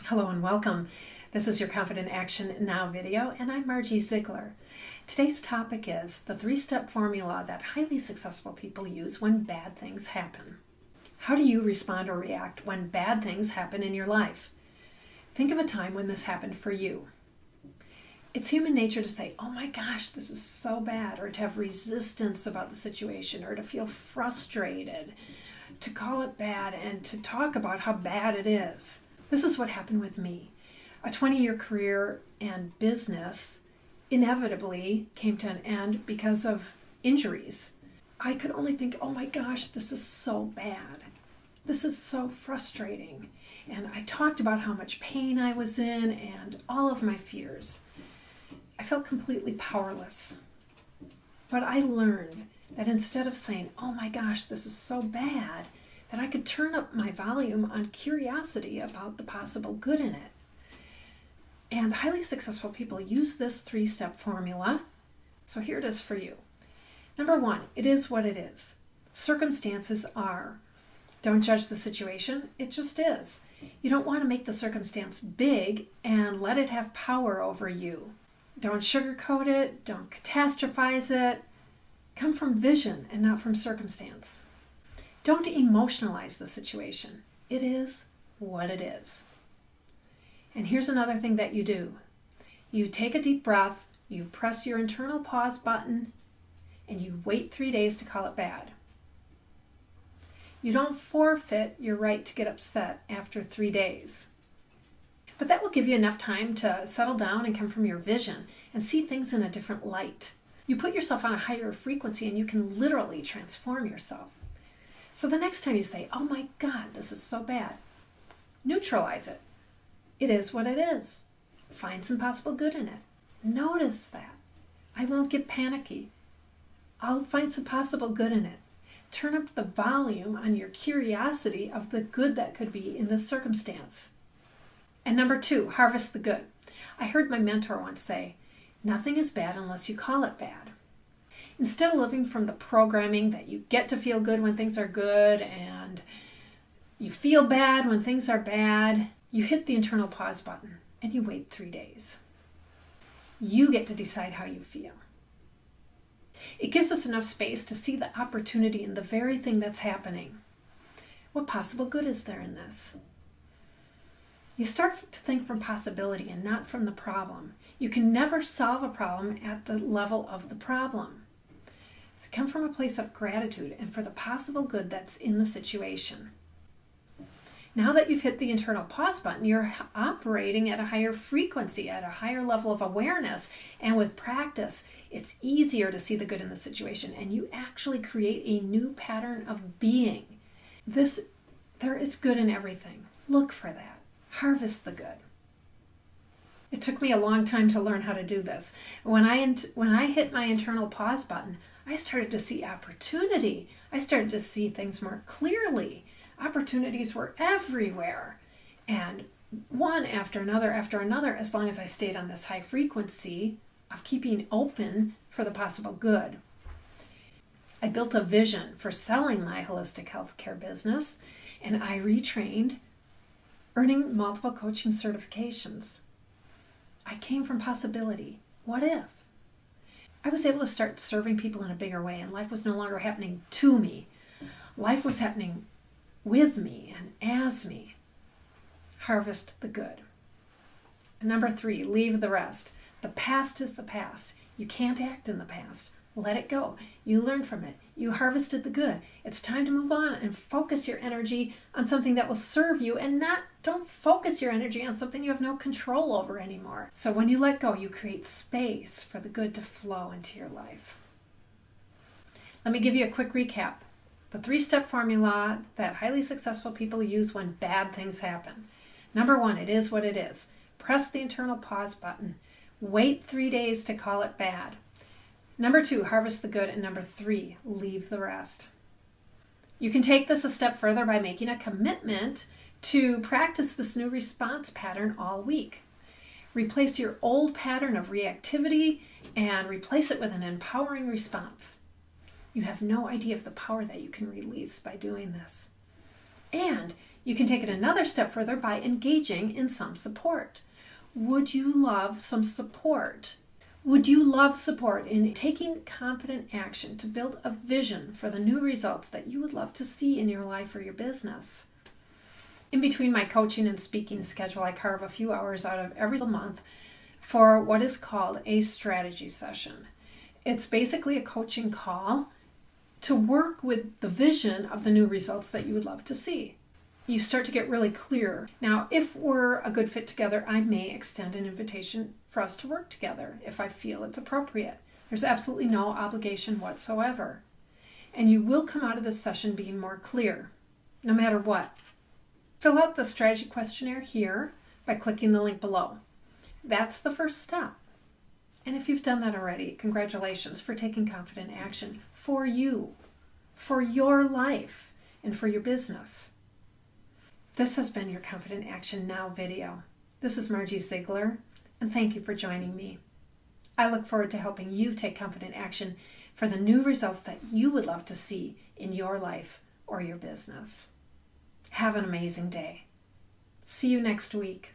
Hello and welcome. This is your Confident Action Now video, and I'm Margie Ziegler. Today's topic is the three-step formula that highly successful people use when bad things happen. How do you respond or react when bad things happen in your life? Think of a time when this happened for you. It's human nature to say, oh my gosh, this is so bad, or to have resistance about the situation, or to feel frustrated, to call it bad, and to talk about how bad it is. This is what happened with me. A 20-year career and business inevitably came to an end because of injuries. I could only think, oh my gosh, this is so bad. This is so frustrating. And I talked about how much pain I was in and all of my fears. I felt completely powerless. But I learned that instead of saying, oh my gosh, this is so bad, that I could turn up my volume on curiosity about the possible good in it. And highly successful people use this three-step formula. So here it is for you. Number one, it is what it is. Circumstances are. Don't judge the situation, it just is. You don't want to make the circumstance big and let it have power over you. Don't sugarcoat it, don't catastrophize it. Come from vision and not from circumstance. Don't emotionalize the situation. It is what it is. And here's another thing that you do. You take a deep breath, you press your internal pause button, and you wait 3 days to call it bad. You don't forfeit your right to get upset after 3 days. But that will give you enough time to settle down and come from your vision and see things in a different light. You put yourself on a higher frequency and you can literally transform yourself. So the next time you say, oh my God, this is so bad, neutralize it. It is what it is. Find some possible good in it. Notice that. I won't get panicky. I'll find some possible good in it. Turn up the volume on your curiosity of the good that could be in this circumstance. And number two, harvest the good. I heard my mentor once say, nothing is bad unless you call it bad. Instead of living from the programming that you get to feel good when things are good and you feel bad when things are bad, you hit the internal pause button and you wait 3 days. You get to decide how you feel. It gives us enough space to see the opportunity in the very thing that's happening. What possible good is there in this? You start to think from possibility and not from the problem. You can never solve a problem at the level of the problem. So come from a place of gratitude and for the possible good that's in the situation. Now that you've hit the internal pause button, you're operating at a higher frequency, at a higher level of awareness. And with practice, it's easier to see the good in the situation. And you actually create a new pattern of being. There is good in everything. Look for that. Harvest the good. It took me a long time to learn how to do this. When I hit my internal pause button, I started to see opportunity. I started to see things more clearly. Opportunities were everywhere. And one after another, as long as I stayed on this high frequency of keeping open for the possible good. I built a vision for selling my holistic healthcare business, and I retrained, earning multiple coaching certifications. I came from possibility. What if? I was able to start serving people in a bigger way, and life was no longer happening to me. Life was happening with me and as me. Harvest the good. Number three, leave the rest. The past is the past. You can't act in the past. Let it go. You learned from it. You harvested the good. It's time to move on and focus your energy on something that will serve you, and don't focus your energy on something you have no control over anymore. So when you let go, you create space for the good to flow into your life. Let me give you a quick recap. The three-step formula that highly successful people use when bad things happen. Number one, it is what it is. Press the internal pause button. Wait 3 days to call it bad. Number two, harvest the good. And number three, leave the rest. You can take this a step further by making a commitment to practice this new response pattern all week. Replace your old pattern of reactivity and replace it with an empowering response. You have no idea of the power that you can release by doing this. And You can take it another step further by engaging in some support. Would you love some support? Would you love support in taking confident action to build a vision for the new results that you would love to see in your life or your business? In between my coaching and speaking schedule, I carve a few hours out of every month for what is called a strategy session. It's basically a coaching call to work with the vision of the new results that you would love to see. You start to get really clear. Now, if we're a good fit together, I may extend an invitation for us to work together if I feel it's appropriate. There's absolutely no obligation whatsoever. And you will come out of this session being more clear, no matter what. Fill out the strategy questionnaire here by clicking the link below. That's the first step. And if you've done that already, congratulations for taking confident action for you, for your life, and for your business. This has been your Confident Action Now video. This is Margie Ziegler, and thank you for joining me. I look forward to helping you take confident action for the new results that you would love to see in your life or your business. Have an amazing day. See you next week.